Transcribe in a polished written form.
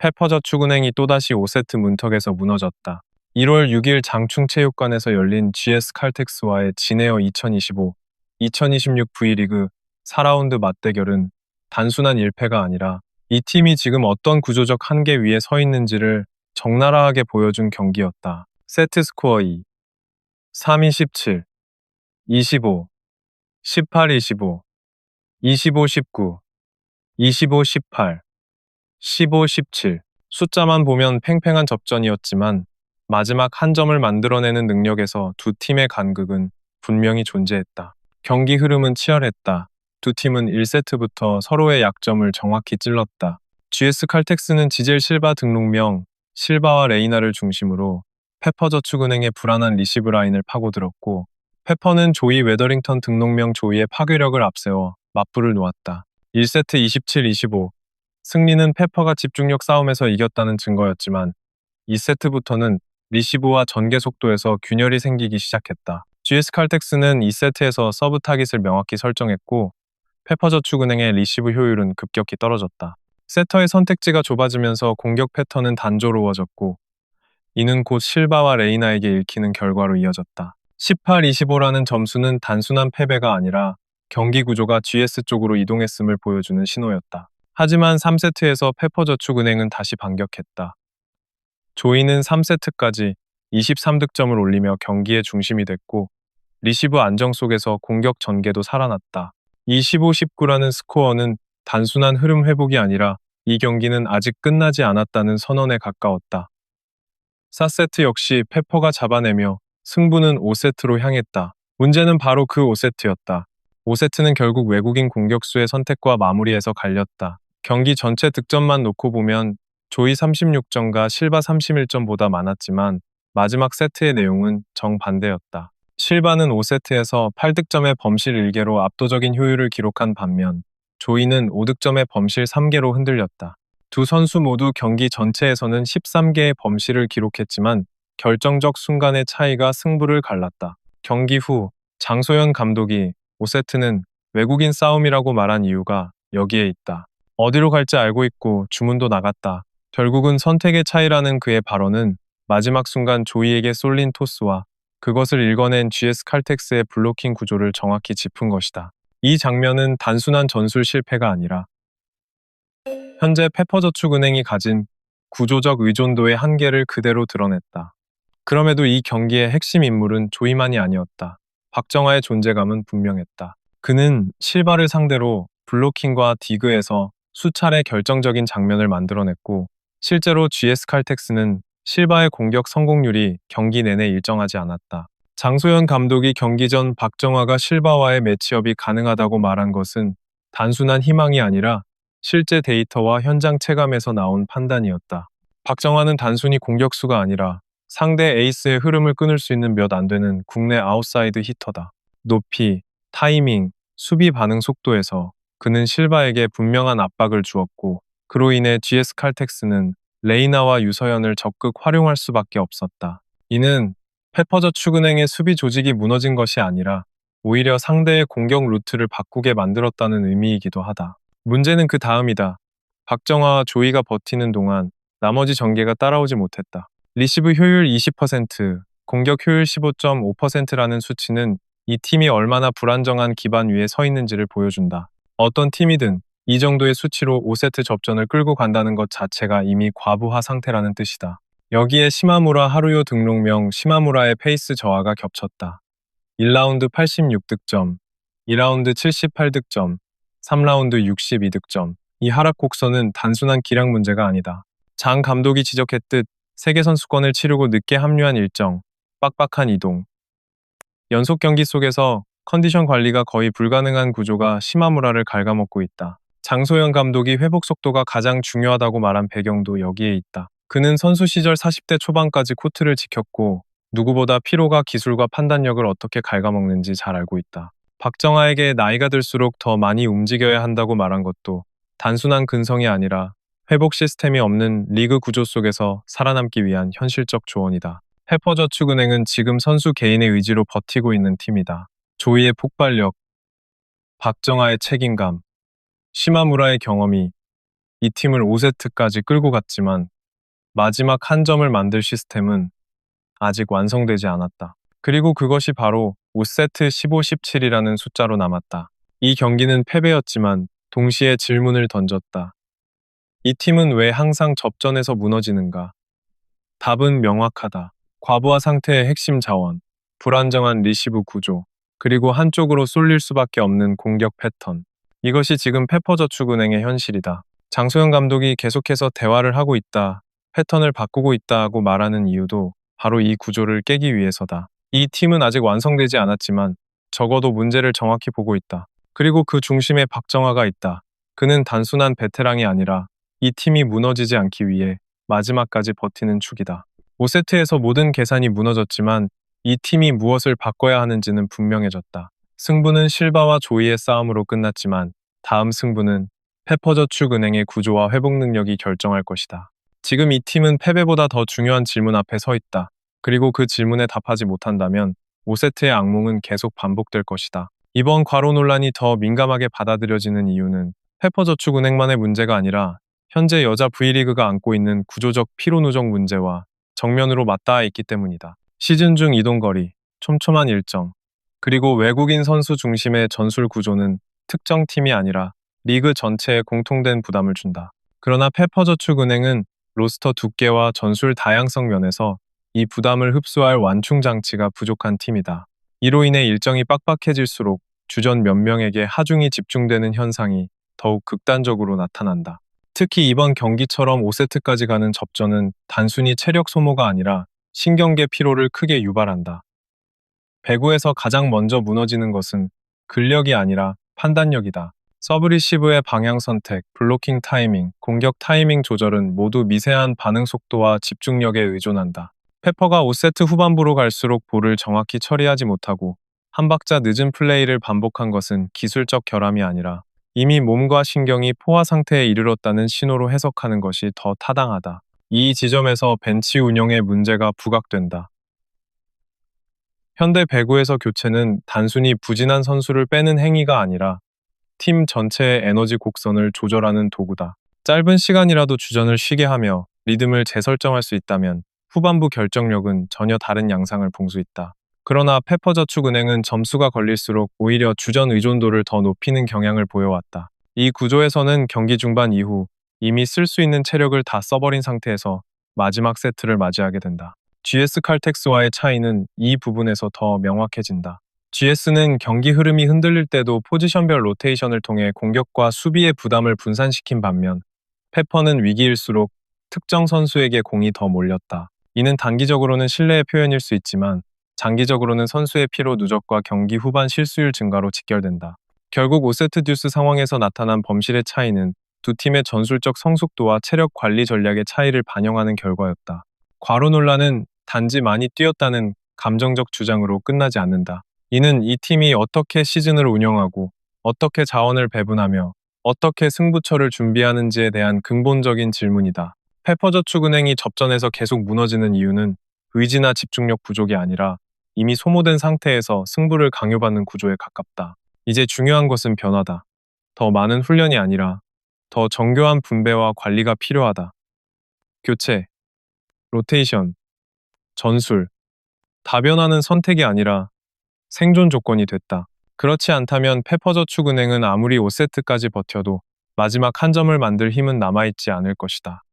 페퍼저축은행이 또다시 5세트 문턱에서 무너졌다. 1월 6일 장충체육관에서 열린 GS칼텍스와의 진에어 2025-2026 V리그 4라운드 맞대결은 단순한 1패가 아니라 이 팀이 지금 어떤 구조적 한계 위에 서 있는지를 적나라하게 보여준 경기였다. 세트 스코어 2, 3-17, 25, 18-25, 25-19, 25-18, 15-17. 숫자만 보면 팽팽한 접전이었지만 마지막 한 점을 만들어내는 능력에서 두 팀의 간극은 분명히 존재했다. 경기 흐름은 치열했다. 두 팀은 1세트부터 서로의 약점을 정확히 찔렀다. GS 칼텍스는 지젤 실바 등록명 실바와 레이나를 중심으로 페퍼저축은행의 불안한 리시브 라인을 파고들었고, 페퍼는 조이 웨더링턴 등록명 조이의 파괴력을 앞세워 맞불을 놓았다. 1세트 27-25. 승리는 페퍼가 집중력 싸움에서 이겼다는 증거였지만 2세트부터는 리시브와 전개 속도에서 균열이 생기기 시작했다. GS 칼텍스는 2세트에서 서브 타깃을 명확히 설정했고 페퍼저축은행의 리시브 효율은 급격히 떨어졌다. 세터의 선택지가 좁아지면서 공격 패턴은 단조로워졌고 이는 곧 실바와 레이나에게 읽히는 결과로 이어졌다. 18-25라는 점수는 단순한 패배가 아니라 경기 구조가 GS 쪽으로 이동했음을 보여주는 신호였다. 하지만 3세트에서 페퍼저축은행은 다시 반격했다. 조이는 3세트까지 23득점을 올리며 경기의 중심이 됐고 리시브 안정 속에서 공격 전개도 살아났다. 25-19라는 스코어는 단순한 흐름 회복이 아니라 이 경기는 아직 끝나지 않았다는 선언에 가까웠다. 4세트 역시 페퍼가 잡아내며 승부는 5세트로 향했다. 문제는 바로 그 5세트였다. 5세트는 결국 외국인 공격수의 선택과 마무리에서 갈렸다. 경기 전체 득점만 놓고 보면 조이 36점과 실바 31점보다 많았지만 마지막 세트의 내용은 정반대였다. 실바는 5세트에서 8득점의 범실 1개로 압도적인 효율을 기록한 반면 조이는 5득점의 범실 3개로 흔들렸다. 두 선수 모두 경기 전체에서는 13개의 범실을 기록했지만 결정적 순간의 차이가 승부를 갈랐다. 경기 후 장소연 감독이 5세트는 외국인 싸움이라고 말한 이유가 여기에 있다. 어디로 갈지 알고 있고 주문도 나갔다. 결국은 선택의 차이라는 그의 발언은 마지막 순간 조이에게 쏠린 토스와 그것을 읽어낸 GS 칼텍스의 블로킹 구조를 정확히 짚은 것이다. 이 장면은 단순한 전술 실패가 아니라 현재 페퍼저축은행이 가진 구조적 의존도의 한계를 그대로 드러냈다. 그럼에도 이 경기의 핵심 인물은 조이만이 아니었다. 박정아의 존재감은 분명했다. 그는 실바를 상대로 블로킹과 디그에서 수차례 결정적인 장면을 만들어냈고 실제로 GS 칼텍스는 실바의 공격 성공률이 경기 내내 일정하지 않았다. 장소연 감독이 경기 전 박정아가 실바와의 매치업이 가능하다고 말한 것은 단순한 희망이 아니라 실제 데이터와 현장 체감에서 나온 판단이었다. 박정아는 단순히 공격수가 아니라 상대 에이스의 흐름을 끊을 수 있는 몇 안 되는 국내 아웃사이드 히터다. 높이, 타이밍, 수비 반응 속도에서 그는 실바에게 분명한 압박을 주었고 그로 인해 GS 칼텍스는 레이나와 유서연을 적극 활용할 수밖에 없었다. 이는 페퍼저축은행의 수비 조직이 무너진 것이 아니라 오히려 상대의 공격 루트를 바꾸게 만들었다는 의미이기도 하다. 문제는 그 다음이다. 박정아와 조이가 버티는 동안 나머지 전개가 따라오지 못했다. 리시브 효율 20%, 공격 효율 15.5%라는 수치는 이 팀이 얼마나 불안정한 기반 위에 서 있는지를 보여준다. 어떤 팀이든 이 정도의 수치로 5세트 접전을 끌고 간다는 것 자체가 이미 과부하 상태라는 뜻이다. 여기에 시마무라 하루요 등록명 시마무라의 페이스 저하가 겹쳤다. 1라운드 86득점, 2라운드 78득점, 3라운드 62득점. 이 하락 곡선은 단순한 기량 문제가 아니다. 장 감독이 지적했듯 세계선수권을 치르고 늦게 합류한 일정, 빡빡한 이동, 연속 경기 속에서 컨디션 관리가 거의 불가능한 구조가 시마무라를 갉아먹고 있다. 장소연 감독이 회복 속도가 가장 중요하다고 말한 배경도 여기에 있다. 그는 선수 시절 40대 초반까지 코트를 지켰고 누구보다 피로가 기술과 판단력을 어떻게 갉아먹는지 잘 알고 있다. 박정아에게 나이가 들수록 더 많이 움직여야 한다고 말한 것도 단순한 근성이 아니라 회복 시스템이 없는 리그 구조 속에서 살아남기 위한 현실적 조언이다. 페퍼저축은행은 지금 선수 개인의 의지로 버티고 있는 팀이다. 조이의 폭발력, 박정아의 책임감, 시마무라의 경험이 이 팀을 5세트까지 끌고 갔지만 마지막 한 점을 만들 시스템은 아직 완성되지 않았다. 그리고 그것이 바로 5세트 15-17이라는 숫자로 남았다. 이 경기는 패배였지만 동시에 질문을 던졌다. 이 팀은 왜 항상 접전에서 무너지는가? 답은 명확하다. 과부하 상태의 핵심 자원, 불안정한 리시브 구조, 그리고 한쪽으로 쏠릴 수밖에 없는 공격 패턴. 이것이 지금 페퍼저축은행의 현실이다. 장소영 감독이 계속해서 대화를 하고 있다, 패턴을 바꾸고 있다고 말하는 이유도 바로 이 구조를 깨기 위해서다. 이 팀은 아직 완성되지 않았지만 적어도 문제를 정확히 보고 있다. 그리고 그 중심에 박정아가 있다. 그는 단순한 베테랑이 아니라 이 팀이 무너지지 않기 위해 마지막까지 버티는 축이다. 5세트에서 모든 계산이 무너졌지만 이 팀이 무엇을 바꿔야 하는지는 분명해졌다. 승부는 실바와 조이의 싸움으로 끝났지만 다음 승부는 페퍼저축은행의 구조와 회복 능력이 결정할 것이다. 지금 이 팀은 패배보다 더 중요한 질문 앞에 서 있다. 그리고 그 질문에 답하지 못한다면 5세트의 악몽은 계속 반복될 것이다. 이번 과로 논란이 더 민감하게 받아들여지는 이유는 페퍼저축은행만의 문제가 아니라 현재 여자 V리그가 안고 있는 구조적 피로 누적 문제와 정면으로 맞닿아 있기 때문이다. 시즌 중 이동거리, 촘촘한 일정, 그리고 외국인 선수 중심의 전술 구조는 특정 팀이 아니라 리그 전체에 공통된 부담을 준다. 그러나 페퍼저축은행은 로스터 두께와 전술 다양성 면에서 이 부담을 흡수할 완충 장치가 부족한 팀이다. 이로 인해 일정이 빡빡해질수록 주전 몇 명에게 하중이 집중되는 현상이 더욱 극단적으로 나타난다. 특히 이번 경기처럼 5세트까지 가는 접전은 단순히 체력 소모가 아니라 신경계 피로를 크게 유발한다. 배구에서 가장 먼저 무너지는 것은 근력이 아니라 판단력이다. 서브 리시브의 방향 선택, 블로킹 타이밍, 공격 타이밍 조절은 모두 미세한 반응 속도와 집중력에 의존한다. 페퍼가 5세트 후반부로 갈수록 볼을 정확히 처리하지 못하고 한 박자 늦은 플레이를 반복한 것은 기술적 결함이 아니라 이미 몸과 신경이 포화 상태에 이르렀다는 신호로 해석하는 것이 더 타당하다. 이 지점에서 벤치 운영의 문제가 부각된다. 현대 배구에서 교체는 단순히 부진한 선수를 빼는 행위가 아니라 팀 전체의 에너지 곡선을 조절하는 도구다. 짧은 시간이라도 주전을 쉬게 하며 리듬을 재설정할 수 있다면 후반부 결정력은 전혀 다른 양상을 볼 수 있다. 그러나 페퍼저축은행은 점수가 걸릴수록 오히려 주전 의존도를 더 높이는 경향을 보여왔다. 이 구조에서는 경기 중반 이후 이미 쓸 수 있는 체력을 다 써버린 상태에서 마지막 세트를 맞이하게 된다. GS 칼텍스와의 차이는 이 부분에서 더 명확해진다. GS는 경기 흐름이 흔들릴 때도 포지션별 로테이션을 통해 공격과 수비의 부담을 분산시킨 반면 페퍼는 위기일수록 특정 선수에게 공이 더 몰렸다. 이는 단기적으로는 신뢰의 표현일 수 있지만 장기적으로는 선수의 피로 누적과 경기 후반 실수율 증가로 직결된다. 결국 5세트 듀스 상황에서 나타난 범실의 차이는 두 팀의 전술적 성숙도와 체력 관리 전략의 차이를 반영하는 결과였다. 과로 논란은 단지 많이 뛰었다는 감정적 주장으로 끝나지 않는다. 이는 이 팀이 어떻게 시즌을 운영하고 어떻게 자원을 배분하며 어떻게 승부처를 준비하는지에 대한 근본적인 질문이다. 페퍼저축은행이 접전에서 계속 무너지는 이유는 의지나 집중력 부족이 아니라 이미 소모된 상태에서 승부를 강요받는 구조에 가깝다. 이제 중요한 것은 변화다. 더 많은 훈련이 아니라 더 정교한 분배와 관리가 필요하다. 교체, 로테이션, 전술, 다변화는 선택이 아니라 생존 조건이 됐다. 그렇지 않다면 페퍼저축은행은 아무리 5세트까지 버텨도 마지막 한 점을 만들 힘은 남아있지 않을 것이다.